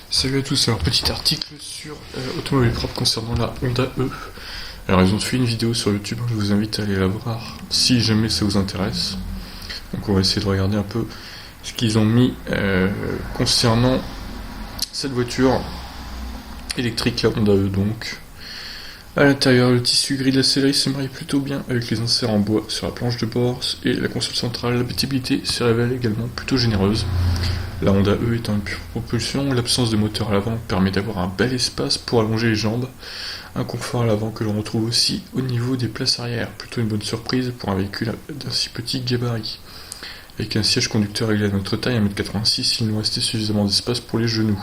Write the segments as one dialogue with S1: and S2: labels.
S1: Salut à tous, alors petit article sur Automobile Propre concernant la Honda E. Alors ils ont fait une vidéo sur YouTube, je vous invite à aller la voir si jamais ça vous intéresse. Donc on va essayer de regarder un peu ce qu'ils ont mis concernant cette voiture électrique, la Honda E donc. À l'intérieur, le tissu gris de la sellerie se marie plutôt bien avec les inserts en bois sur la planche de bord et la console centrale. L'habitabilité se révèle également plutôt généreuse. La Honda E étant une pure propulsion, l'absence de moteur à l'avant permet d'avoir un bel espace pour allonger les jambes. Un confort à l'avant que l'on retrouve aussi au niveau des places arrière. Plutôt une bonne surprise pour un véhicule d'un si petit gabarit. Avec un siège conducteur réglé à notre taille, 1m86, il nous restait suffisamment d'espace pour les genoux.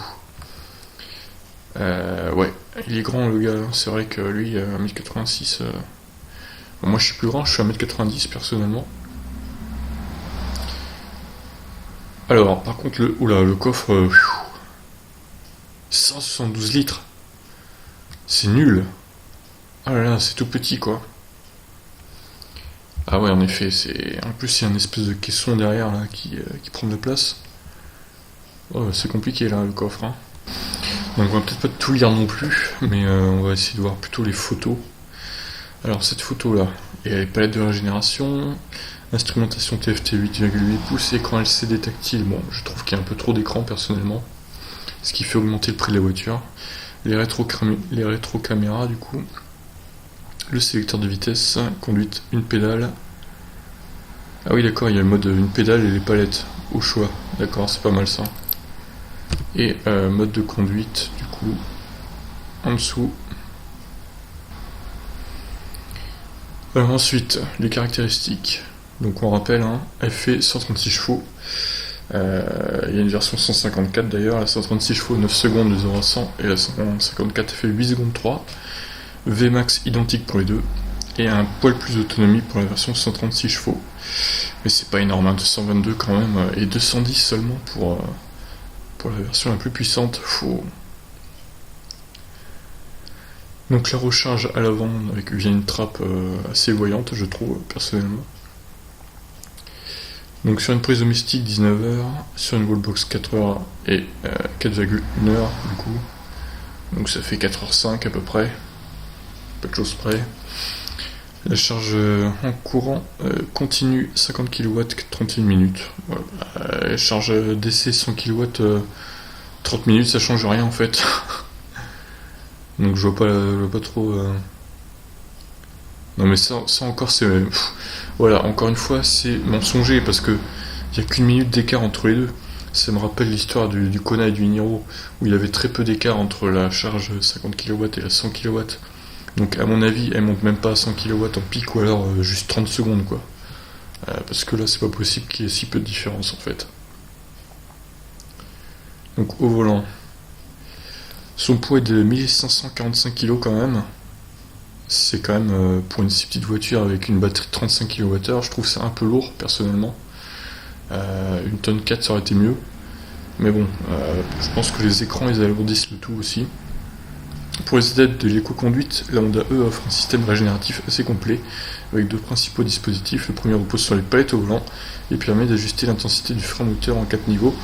S1: Ouais, il est grand le gars, hein. C'est vrai que lui, 1m86... Bon, moi je suis plus grand, je suis 1m90 personnellement. Alors, par contre, le coffre... 172 litres. C'est nul. Ah là là, c'est tout petit quoi. Ah ouais, en effet, c'est... En plus, il y a une espèce de caisson derrière là qui prend de la place. Oh, c'est compliqué là, le coffre. Hein. Donc on va peut-être pas tout lire non plus, mais on va essayer de voir plutôt les photos. Alors cette photo là, il y a les palettes de régénération, instrumentation TFT 8,8 pouces, écran LCD tactile. Bon, je trouve qu'il y a un peu trop d'écran personnellement, ce qui fait augmenter le prix de la voiture. Les rétro-caméras du coup, le sélecteur de vitesse, conduite une pédale. Ah oui d'accord, il y a le mode une pédale et les palettes au choix. D'accord, c'est pas mal ça. Et mode de conduite du coup en dessous. Alors ensuite, les caractéristiques. Donc on rappelle, hein, elle fait 136 chevaux. Il y a une version 154 d'ailleurs, la 136 chevaux 9 secondes de 0 à 100 et la 154 fait 8 secondes 3. Vmax identique pour les deux et un poil plus d'autonomie pour la version 136 chevaux. Mais c'est pas énorme, hein, 222 quand même et 210 seulement pour la version la plus puissante. Donc la recharge à l'avant via une trappe assez voyante, je trouve personnellement. Donc sur une prise domestique 19h, sur une wallbox 4h et 4,1h du coup. Donc ça fait 4h05 à peu près, peu de choses près. La charge en courant continue 50 kW 31 minutes. Voilà. La charge DC 100 kW 30 minutes, ça change rien en fait. Donc je vois pas trop... Non mais ça encore c'est... Voilà, encore une fois c'est mensonger parce que il n'y a qu'une minute d'écart entre les deux. Ça me rappelle l'histoire du Kona et du Niro où il y avait très peu d'écart entre la charge 50 kW et la 100 kW. Donc à mon avis elle monte même pas à 100 kW en pic ou alors juste 30 secondes quoi. Parce que là c'est pas possible qu'il y ait si peu de différence en fait. Donc au volant. Son poids est de 1545 kg quand même. C'est quand même pour une si petite voiture avec une batterie de 35 kWh, je trouve ça un peu lourd personnellement. Une tonne 4 ça aurait été mieux. Mais bon, je pense que les écrans ils alourdissent le tout aussi. Pour les aides de l'éco-conduite, la Honda E offre un système régénératif assez complet avec deux principaux dispositifs. Le premier repose sur les palettes au volant et permet d'ajuster l'intensité du frein moteur en 4 niveaux.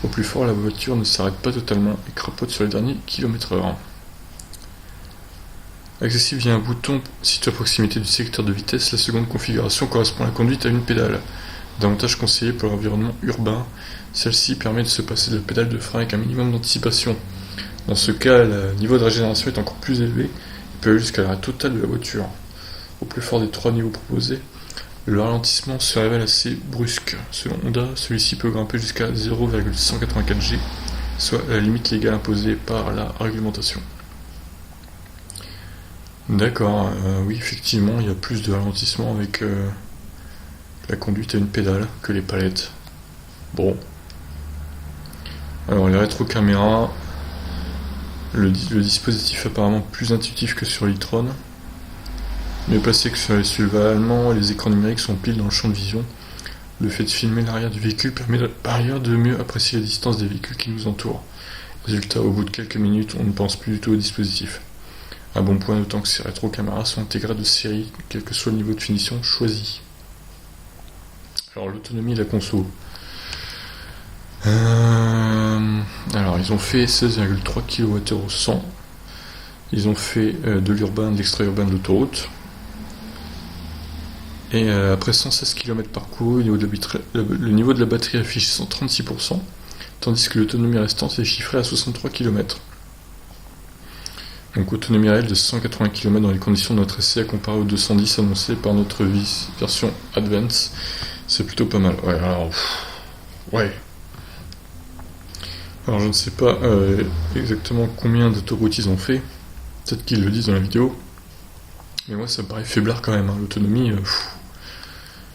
S1: Au plus fort, la voiture ne s'arrête pas totalement et crapote sur les derniers km/h. Accessible via un bouton situé à proximité du sélecteur de vitesse, la seconde configuration correspond à la conduite à une pédale. Davantage conseillé pour l'environnement urbain, celle-ci permet de se passer de la pédale de frein avec un minimum d'anticipation. Dans ce cas, le niveau de régénération est encore plus élevé et peut aller jusqu'à l'arrêt total de la voiture. Au plus fort des trois niveaux proposés, le ralentissement se révèle assez brusque. Selon Honda, celui-ci peut grimper jusqu'à 0,184 G, soit la limite légale imposée par la réglementation. D'accord, oui effectivement il y a plus de ralentissement avec la conduite à une pédale que les palettes. Bon. Alors les rétro-caméras, le dispositif apparemment plus intuitif que sur l'e-tron, mieux placé que sur les SUV allemands, les écrans numériques sont pile dans le champ de vision. Le fait de filmer l'arrière du véhicule permet par ailleurs de mieux apprécier la distance des véhicules qui nous entourent. Résultat, au bout de quelques minutes, on ne pense plus du tout au dispositif. Un bon point d'autant que ces rétro-caméras sont intégrées de série, quel que soit le niveau de finition choisi. Alors l'autonomie de la console. Alors, ils ont fait 16,3 kWh au 100. Ils ont fait de l'urbain, de l'extra-urbain, de l'autoroute. Et après 116 km parcourus, le niveau de la batterie affiche 136%, tandis que l'autonomie restante est chiffrée à 63 km. Donc autonomie réelle de 180 km dans les conditions de notre essai à comparer aux 210 annoncés par notre version Advance. C'est plutôt pas mal. Ouais, alors... ouais. Alors je ne sais pas exactement combien d'autoroutes ils ont fait. Peut-être qu'ils le disent dans la vidéo. Mais moi ça me paraît faiblard quand même. Hein. L'autonomie,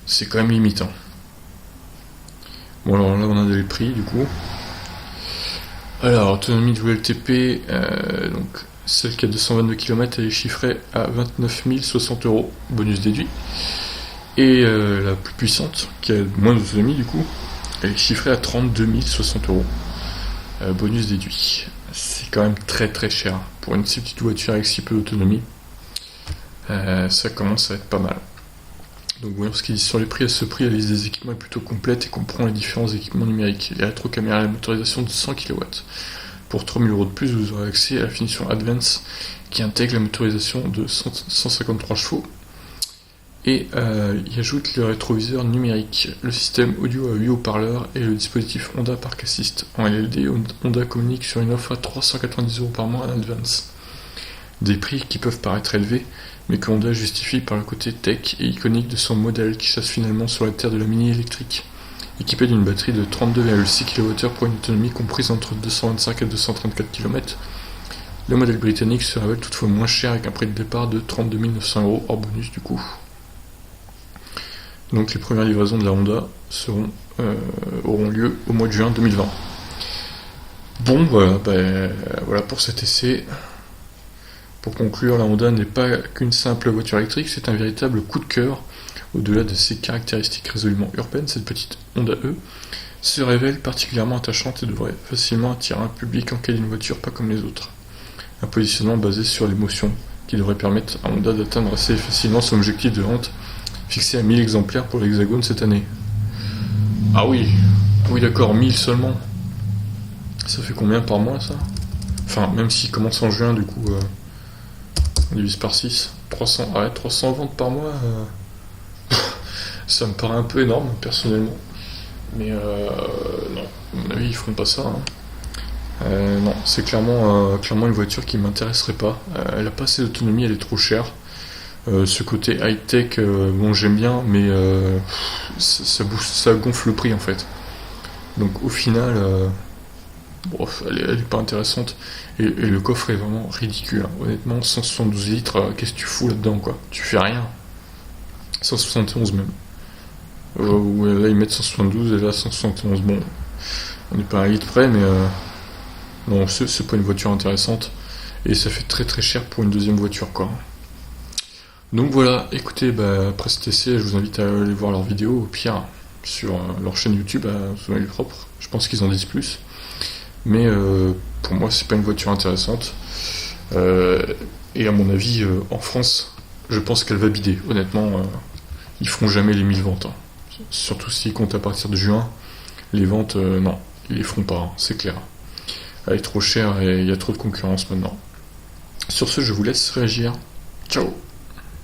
S1: c'est quand même limitant. Bon alors là on a des prix du coup. Alors autonomie de WLTP, donc celle qui a 222 km elle est chiffrée à 29 060 €, bonus déduit. Et la plus puissante, qui a moins d'autonomie du coup, elle est chiffrée à 32 060 €, bonus déduit. C'est quand même très très cher pour une si petite voiture avec si peu d'autonomie. Ça commence à être pas mal. Donc voyons ce qu'ils disent sur les prix. À ce prix, la liste des équipements est plutôt complète et comprend les différents équipements numériques. Les rétrocaméras et la motorisation de 100 kW. Pour 3 000 € de plus, vous aurez accès à la finition Advance qui intègre la motorisation de 153 chevaux. Et il ajoute le rétroviseur numérique, le système audio à 8 haut-parleurs et le dispositif Honda Park Assist. En LLD, Honda communique sur une offre à 390 € par mois en Advance. Des prix qui peuvent paraître élevés, mais que Honda justifie par le côté tech et iconique de son modèle qui chasse finalement sur la terre de la Mini électrique. Équipé d'une batterie de 32,6 kWh pour une autonomie comprise entre 225 et 234 km, le modèle britannique se révèle toutefois moins cher avec un prix de départ de 32 900 € hors bonus du coup. Donc les premières livraisons de la Honda auront lieu au mois de juin 2020. Bon voilà, voilà pour cet essai. Pour conclure, la Honda n'est pas qu'une simple voiture électrique, c'est un véritable coup de cœur. Au-delà de ses caractéristiques résolument urbaines, cette petite Honda E se révèle particulièrement attachante et devrait facilement attirer un public en quête d'une voiture pas comme les autres. Un positionnement basé sur l'émotion qui devrait permettre à Honda d'atteindre assez facilement son objectif de vente fixé à 1000 exemplaires pour l'Hexagone cette année. Ah oui, d'accord, 1000 seulement. Ça fait combien par mois ça? Enfin, même s'il commence en juin, du coup, on divise par 6. 300 ventes par mois, ça me paraît un peu énorme, personnellement. Mais non, à mon avis, ils feront pas ça. Hein. Non, c'est clairement une voiture qui m'intéresserait pas. Elle a pas assez d'autonomie, elle est trop chère. Ce côté high-tech, bon j'aime bien, mais ça gonfle le prix en fait. Donc au final, elle est pas intéressante. Et le coffre est vraiment ridicule. Hein. Honnêtement, 172 litres, qu'est-ce que tu fous là-dedans quoi? Tu fais rien. 171 même. Là ils mettent 172 et là 171. Bon, on n'est pas à un litre près, mais non, c'est pas une voiture intéressante. Et ça fait très très cher pour une deuxième voiture quoi. Donc voilà, écoutez, après cet essai, je vous invite à aller voir leurs vidéos, au pire, sur leur chaîne YouTube, à lui propre. Je pense qu'ils en disent plus. Mais pour moi, c'est pas une voiture intéressante. Et à mon avis, en France, je pense qu'elle va bider. Honnêtement, ils feront jamais les 1000 ventes. Hein. Surtout s'ils comptent à partir de juin. Les ventes, non, ils les feront pas, hein, c'est clair. Elle est trop chère et il y a trop de concurrence maintenant. Sur ce, je vous laisse réagir. Ciao!